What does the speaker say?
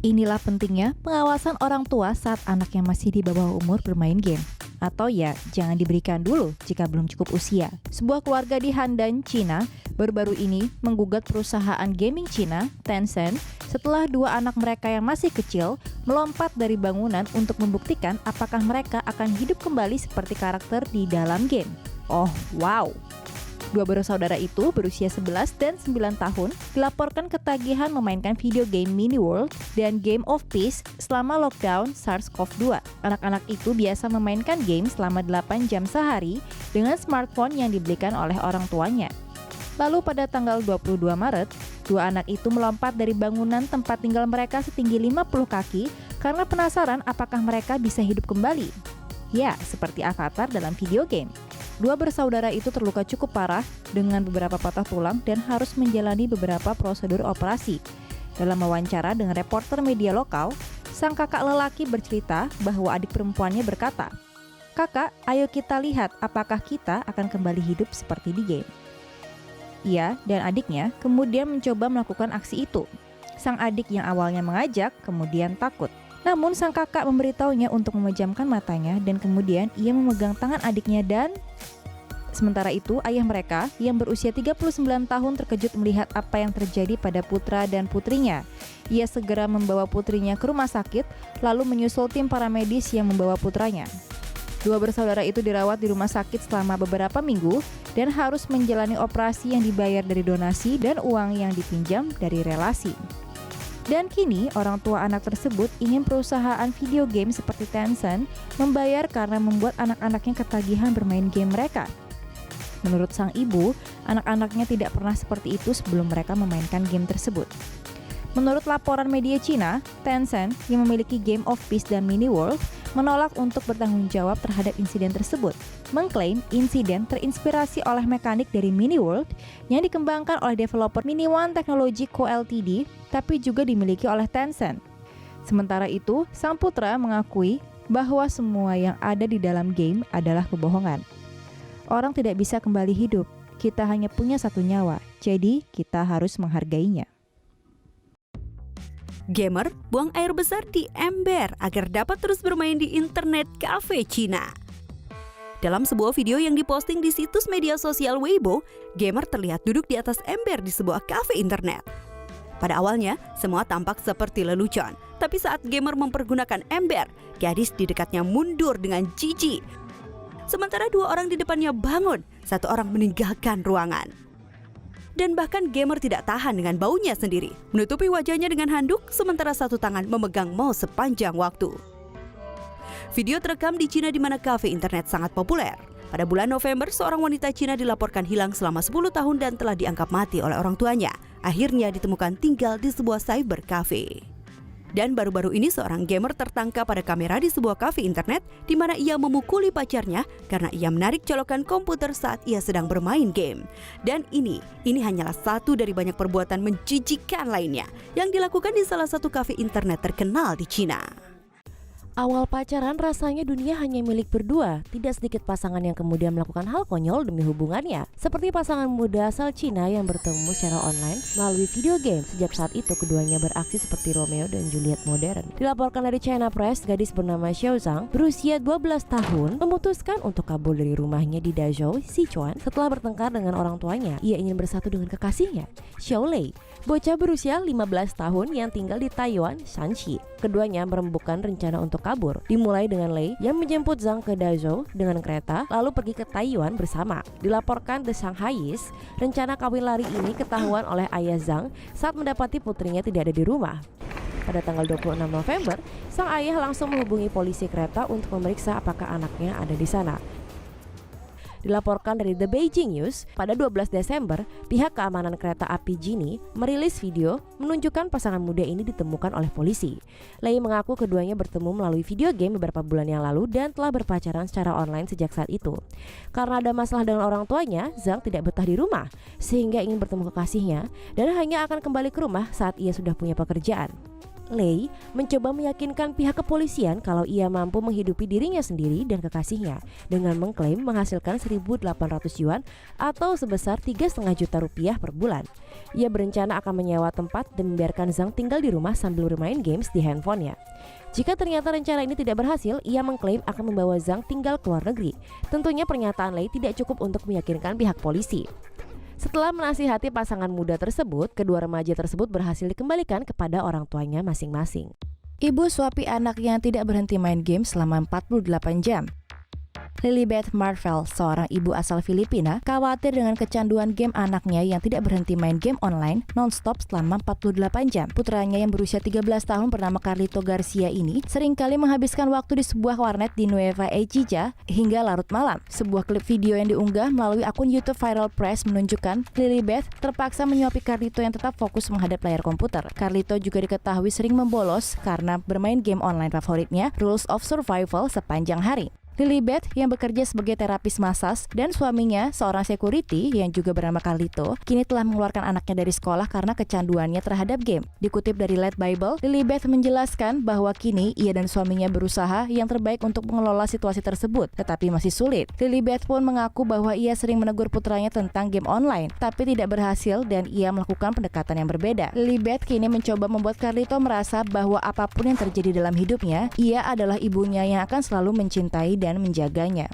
Inilah pentingnya pengawasan orang tua saat anaknya masih di bawah umur bermain game. Atau ya, jangan diberikan dulu jika belum cukup usia. Sebuah keluarga di Handan, Cina, baru-baru ini menggugat perusahaan gaming Cina, Tencent, setelah dua anak mereka yang masih kecil melompat dari bangunan untuk membuktikan apakah mereka akan hidup kembali seperti karakter di dalam game. Oh, wow! Dua bersaudara itu berusia 11 dan 9 tahun dilaporkan ketagihan memainkan video game Mini World dan Game of Peace selama lockdown SARS-CoV-2. Anak-anak itu biasa memainkan game selama 8 jam sehari dengan smartphone yang dibelikan oleh orang tuanya. Lalu pada tanggal 22 Maret, dua anak itu melompat dari bangunan tempat tinggal mereka setinggi 50 kaki karena penasaran apakah mereka bisa hidup kembali. Ya, seperti avatar dalam video game. Dua bersaudara itu terluka cukup parah dengan beberapa patah tulang dan harus menjalani beberapa prosedur operasi. Dalam wawancara dengan reporter media lokal, sang kakak lelaki bercerita bahwa adik perempuannya berkata, "Kakak, ayo kita lihat apakah kita akan kembali hidup seperti di game." Ia dan adiknya kemudian mencoba melakukan aksi itu. Sang adik yang awalnya mengajak, kemudian takut. Namun sang kakak memberitahunya untuk memejamkan matanya dan kemudian ia memegang tangan adiknya dan... Sementara itu, ayah mereka yang berusia 39 tahun terkejut melihat apa yang terjadi pada putra dan putrinya. Ia segera membawa putrinya ke rumah sakit, lalu menyusul tim paramedis yang membawa putranya. Dua bersaudara itu dirawat di rumah sakit selama beberapa minggu dan harus menjalani operasi yang dibayar dari donasi dan uang yang dipinjam dari relasi. Dan kini orang tua anak tersebut ingin perusahaan video game seperti Tencent membayar karena membuat anak-anaknya ketagihan bermain game mereka. Menurut sang ibu, anak-anaknya tidak pernah seperti itu sebelum mereka memainkan game tersebut. Menurut laporan media Cina, Tencent yang memiliki Game of Peace dan Mini World menolak untuk bertanggung jawab terhadap insiden tersebut, mengklaim insiden terinspirasi oleh mekanik dari Mini World yang dikembangkan oleh developer Mini One Technology Co Ltd, tapi juga dimiliki oleh Tencent. Sementara itu, sang putra mengakui bahwa semua yang ada di dalam game adalah kebohongan. Orang tidak bisa kembali hidup, kita hanya punya satu nyawa, jadi kita harus menghargainya. Gamer buang air besar di ember agar dapat terus bermain di internet cafe Cina. Dalam sebuah video yang diposting di situs media sosial Weibo, gamer terlihat duduk di atas ember di sebuah cafe internet. Pada awalnya, semua tampak seperti lelucon, tapi saat gamer mempergunakan ember, gadis di dekatnya mundur dengan jijik. Sementara dua orang di depannya bangun, satu orang meninggalkan ruangan. Dan bahkan gamer tidak tahan dengan baunya sendiri, menutupi wajahnya dengan handuk sementara satu tangan memegang mouse sepanjang waktu. Video terekam di Cina di mana kafe internet sangat populer. Pada bulan November, seorang wanita Cina dilaporkan hilang selama 10 tahun dan telah dianggap mati oleh orang tuanya. Akhirnya ditemukan tinggal di sebuah cyber cafe. Dan baru-baru ini seorang gamer tertangkap pada kamera di sebuah kafe internet di mana ia memukuli pacarnya karena ia menarik colokan komputer saat ia sedang bermain game. Dan ini hanyalah satu dari banyak perbuatan menjijikkan lainnya yang dilakukan di salah satu kafe internet terkenal di Cina. Awal pacaran rasanya dunia hanya milik berdua. Tidak sedikit pasangan yang kemudian melakukan hal konyol demi hubungannya. Seperti pasangan muda asal Cina yang bertemu secara online melalui video game. Sejak saat itu keduanya beraksi seperti Romeo dan Juliet modern. Dilaporkan dari China Press, gadis bernama Xiao Zhang berusia 12 tahun memutuskan untuk kabur dari rumahnya di Dazhou, Sichuan setelah bertengkar dengan orang tuanya. Ia ingin bersatu dengan kekasihnya, Xiao Lei, bocah berusia 15 tahun yang tinggal di Taiwan, Shanxi. Keduanya merembukan rencana untuk kabur. Dimulai dengan Lei yang menjemput Zhang ke Dazhou dengan kereta lalu pergi ke Taiwan bersama. Dilaporkan The Shanghaiese, rencana kawin lari ini ketahuan oleh ayah Zhang saat mendapati putrinya tidak ada di rumah. Pada tanggal 26 November, sang ayah langsung menghubungi polisi kereta untuk memeriksa apakah anaknya ada di sana. Dilaporkan dari The Beijing News, pada 12 Desember, pihak keamanan kereta api Jini merilis video menunjukkan pasangan muda ini ditemukan oleh polisi. Lei mengaku keduanya bertemu melalui video game beberapa bulan yang lalu dan telah berpacaran secara online sejak saat itu. Karena ada masalah dengan orang tuanya, Zhang tidak betah di rumah, sehingga ingin bertemu kekasihnya dan hanya akan kembali ke rumah saat ia sudah punya pekerjaan. Lei mencoba meyakinkan pihak kepolisian kalau ia mampu menghidupi dirinya sendiri dan kekasihnya dengan mengklaim menghasilkan 1.800 yuan atau sebesar 3,5 juta rupiah per bulan. Ia berencana akan menyewa tempat dan membiarkan Zhang tinggal di rumah sambil bermain games di handphonenya. Jika ternyata rencana ini tidak berhasil, ia mengklaim akan membawa Zhang tinggal ke luar negeri. Tentunya pernyataan Lei tidak cukup untuk meyakinkan pihak polisi. Setelah menasihati pasangan muda tersebut, kedua remaja tersebut berhasil dikembalikan kepada orang tuanya masing-masing. Ibu suapi anak yang tidak berhenti main game selama 48 jam. Lilibeth Marvel, seorang ibu asal Filipina, khawatir dengan kecanduan game anaknya yang tidak berhenti main game online non-stop selama 48 jam. Putranya yang berusia 13 tahun bernama Carlito Garcia ini seringkali menghabiskan waktu di sebuah warnet di Nueva Ecija hingga larut malam. Sebuah klip video yang diunggah melalui akun YouTube Viral Press menunjukkan Lilibeth terpaksa menyuapi Carlito yang tetap fokus menghadap layar komputer. Carlito juga diketahui sering membolos karena bermain game online favoritnya Rules of Survival sepanjang hari. Lilibeth yang bekerja sebagai terapis masas dan suaminya seorang security yang juga bernama Carlito kini telah mengeluarkan anaknya dari sekolah karena kecanduannya terhadap game. Dikutip dari Let Bible, Lilibeth menjelaskan bahwa kini ia dan suaminya berusaha yang terbaik untuk mengelola situasi tersebut, tetapi masih sulit. Lilibeth pun mengaku bahwa ia sering menegur putranya tentang game online, tapi tidak berhasil dan ia melakukan pendekatan yang berbeda. Lilibeth kini mencoba membuat Carlito merasa bahwa apapun yang terjadi dalam hidupnya, ia adalah ibunya yang akan selalu mencintai dan menjaganya.